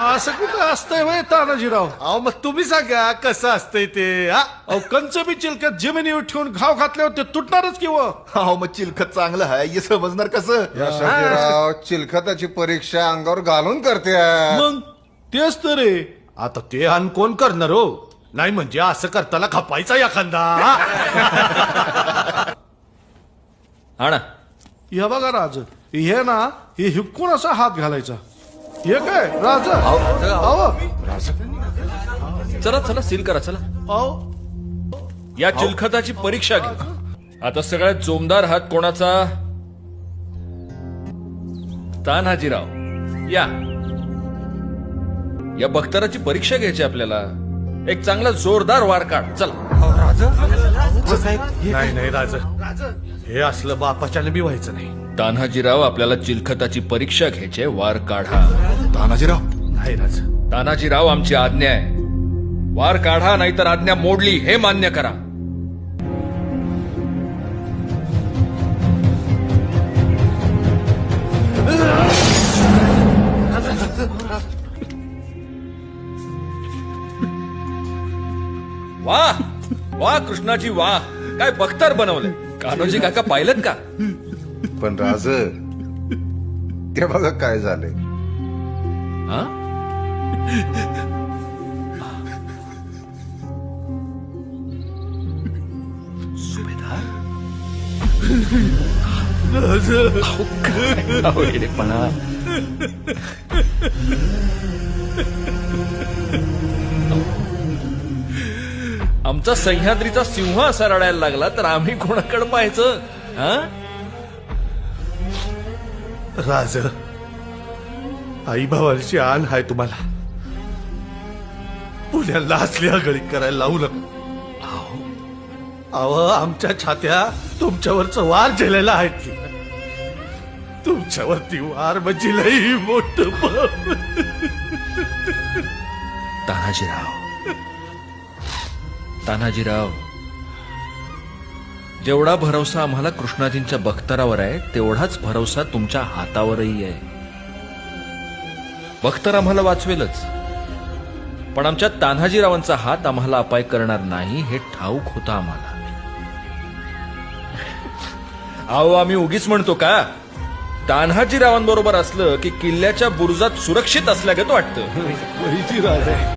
असं कुठं असतंय वय तानाजीराव? अहो मग तुम्ही सांगा कसं असतंय ते. अहो कंच बी चिलक्यात जमिनीवर ठेवून घाव घातल्यावर ते तुटणारच किंवा. अहो मग चिलखत चांगलं आहे हे समजणार कसं? राव चिलखताची परीक्षा अंगावर घालून करते. मग तेच तर रे. आता ते अन कोण करणार हो? नाही म्हणजे असं करताना खपायचा एखादा. हा ना. हे बघा राज, हे ना हे हिकून असा हात घालायचा. हे काय राज? अहो चला चला सील करा चला. अहो या चिलखताची परीक्षा घ्या. आता सगळ्यात जोमदार हात कोणाचा? तान्हाजीराव या बख्तराची परीक्षा घ्यायची आपल्याला. एक चांगला जोरदार वार काढ चला. नाही नाही राज, हे असलं बापाच्याने बी व्हायचं नाही. तान्हाजीराव आपल्याला चिलखताची परीक्षा घ्यायची, वार काढा. तानाजीराव नाही राज. तानाजीराव आमची आज्ञा आहे, वार काढा नाहीतर आज्ञा मोडली हे मान्य करा. वा वा कृष्णाजी वा, काय बख्तर बनवले. कान्होजी काका पाहिलं का? पण राज ते बघा काय झालंय. हा? सुभेदार आमचा सह्याद्रीचा सिंह असा रडायला लागला तर आम्ही कोणाकडे पाहायचं? हा राज, आई भावाची आण हाय तुम्हाला. पुण्याला असली आगळी करायला लावू नका. अहो आमच्या छात्या तुमच्यावरच वार झेलेला आहेत की. तुमच्यावरती वार म्हणजे लई मोठ. तान्हाजीराव जेवढा भरवसा आम्हाला कृष्णाजींच्या बख्तरावर आहे तेवढाच भरवसा तुमच्या हातावरही आहे. बख्तर आम्हाला वाचवेलच, पण आमच्या तान्हाजीरावांचा हात आम्हाला अपाय करणार नाही हे ठाऊक होतं आम्हाला. अहो आम्ही उगीच म्हणतो का? तान्हाजीरावांबरोबर असलं की किल्ल्याच्या बुरुजात सुरक्षित असल्यागत वाटतं.